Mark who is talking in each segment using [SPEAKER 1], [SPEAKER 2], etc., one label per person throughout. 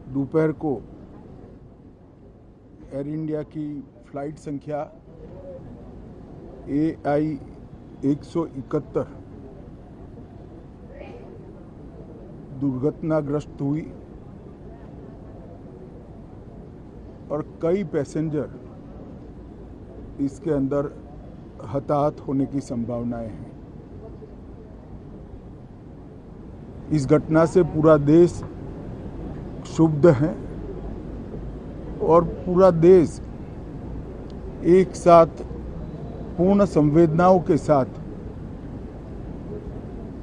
[SPEAKER 1] दोपहर को air India की फ्लाइट संख्या AI 171 दुर्घटनाग्रस्त हुई और कई पैसेंजर इसके अंदर हताहत होने की संभावनाएं हैं। इस घटना से पूरा देश क्षुब्ध है और पूरा देश एक साथ पूर्ण संवेदनाओं के साथ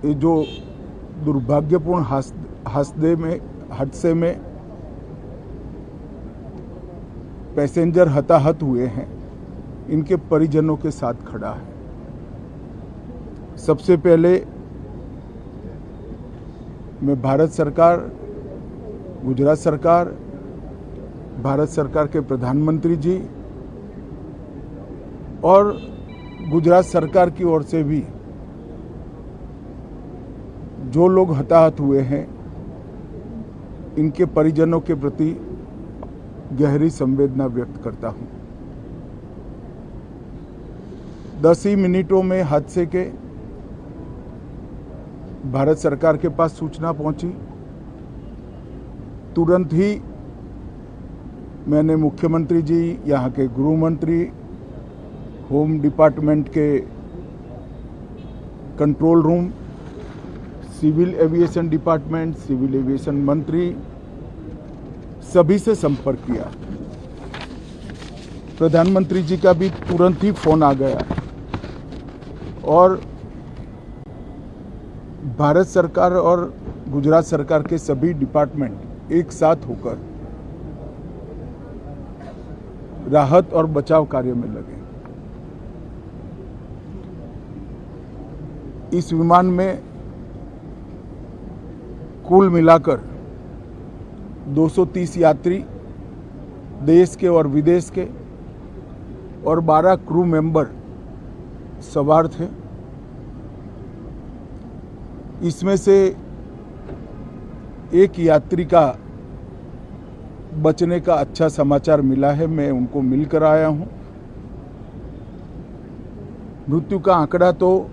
[SPEAKER 1] ये जो दुर्भाग्यपूर्ण हादसे में पैसेंजर हताहत हुए हैं, इनके परिजनों के साथ खड़ा है। सबसे पहले मैं भारत सरकार, गुजरात सरकार, भारत सरकार के प्रधानमंत्री जी और गुजरात सरकार की ओर से भी जो लोग हताहत हुए हैं, इनके परिजनों के प्रति गहरी संवेदना व्यक्त करता हूं। 10 ही मिनटों में हादसे के भारत सरकार के पास सूचना पहुंची। तुरंत ही मैंने मुख्यमंत्री जी, यहाँ के गृह मंत्री, होम डिपार्टमेंट के control room, civil aviation department, civil aviation मंत्री, सभी से संपर्क किया। प्रधानमंत्री जी का भी तुरंत ही फोन आ गया और भारत सरकार और गुजरात सरकार के सभी डिपार्टमेंट एक साथ होकर राहत और बचाव कार्य में लगे। इस विमान में कुल मिलाकर 230 यात्री देश के और विदेश के और 12 क्रू मेंबर सवार थे। इसमें से एक यात्री का बचने का अच्छा समाचार मिला है, मैं उनको मिलकर आया हूं। मृत्यु का आंकड़ा तो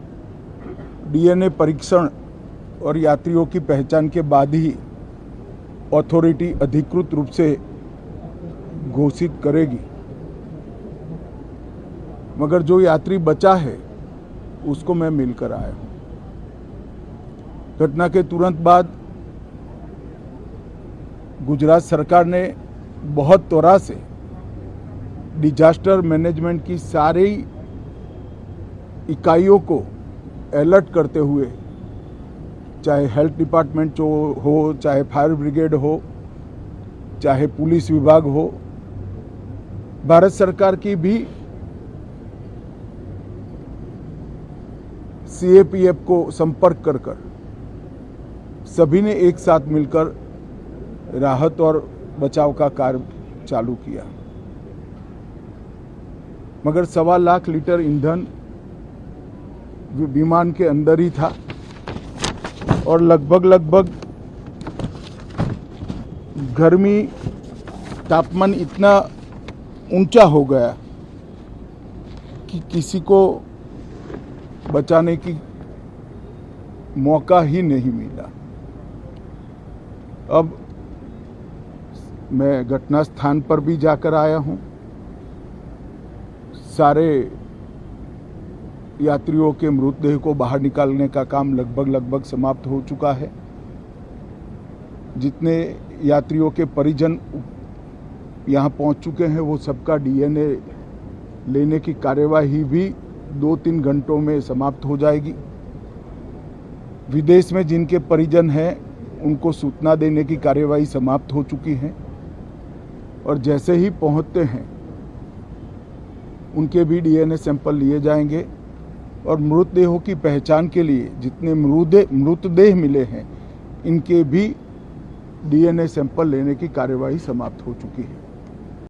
[SPEAKER 1] DNA परीक्षण और यात्रियों की पहचान के बाद ही अथॉरिटी अधिकृत रूप से घोषित करेगी, मगर जो यात्री बचा है उसको मैं मिलकर आया हूं। घटना के तुरंत बाद गुजरात सरकार ने बहुत त्वरा से डिजास्टर मैनेजमेंट की सारी इकाइयों को अलर्ट करते हुए, चाहे हेल्थ डिपार्टमेंट हो, चाहे फायर ब्रिगेड हो, चाहे पुलिस विभाग हो, भारत सरकार की भी CAPF को संपर्क कर सभी ने एक साथ मिलकर राहत और बचाव का कार्य चालू किया। मगर 1.25 लाख लीटर ईंधन विमान के अंदर ही था और लगभग गर्मी, तापमान इतना ऊंचा हो गया कि किसी को बचाने की मौका ही नहीं मिला। अब मैं घटना स्थान पर भी जाकर आया हूं। सारे यात्रियों के मृतदेह को बाहर निकालने का काम लगभग समाप्त हो चुका है। जितने यात्रियों के परिजन यहां पहुंच चुके हैं, वो सबका DNA लेने की कार्यवाही भी 2-3 घंटों में समाप्त हो जाएगी। विदेश में जिनके परिजन हैं, उनको सूचना देने की कार्यवाही समाप्त हो चुकी है और जैसे ही पहुंचते हैं उनके भी DNA सैंपल लिए जाएंगे और मृतदेहों की पहचान के लिए जितने मृतदेह मिले हैं, इनके भी DNA सैंपल लेने की कार्यवाही समाप्त हो चुकी है।